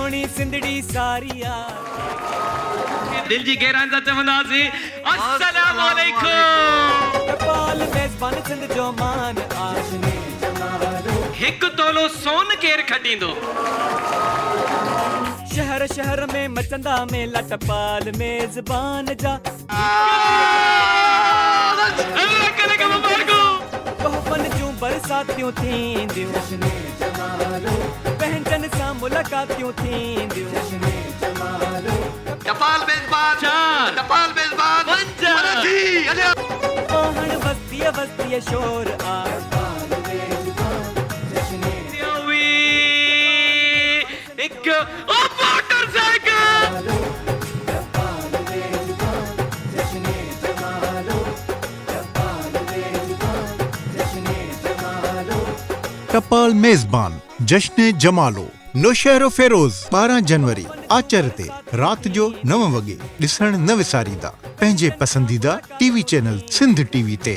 सोहनी सिंधड़ी सारिया दिल जी गहराई सां चवंदासीं अस्सलाम वालेकुम। टपाल मेज़बान सिंध जो मान आशने जमालो हिकु तोलो सोन केर खटींदो। शहर शहर में मचंदा मेला टपाल मेज़बान जा अल्लाह करे के मुबारको। तोहफन जूं बरसातियूं थींदियूं जश्ने जमालो पहचन सां मुलाकातियूं थींदियूं जश्ने जमालो टपाल मेज़बान चार टपाल मेज़बान पंज जी अले आहण वस्तीअ वस्तीअ शोर आ टपाल मेज़बान जश्ने वी एक ओ मोटरसाइकिल टपाल मेज़बान जश्ने जमालो टपाल मेज़बान जश्ने जमालो टपाल मेज़बान जश्न जमालो नौशहरो फेरोज़ 12 जनवरी आचर ते रात जो 9 वॻे ॾिसण न विसारींदा पंहिंजे पसंदीदा टीवी चैनल सिंध टीवी ते।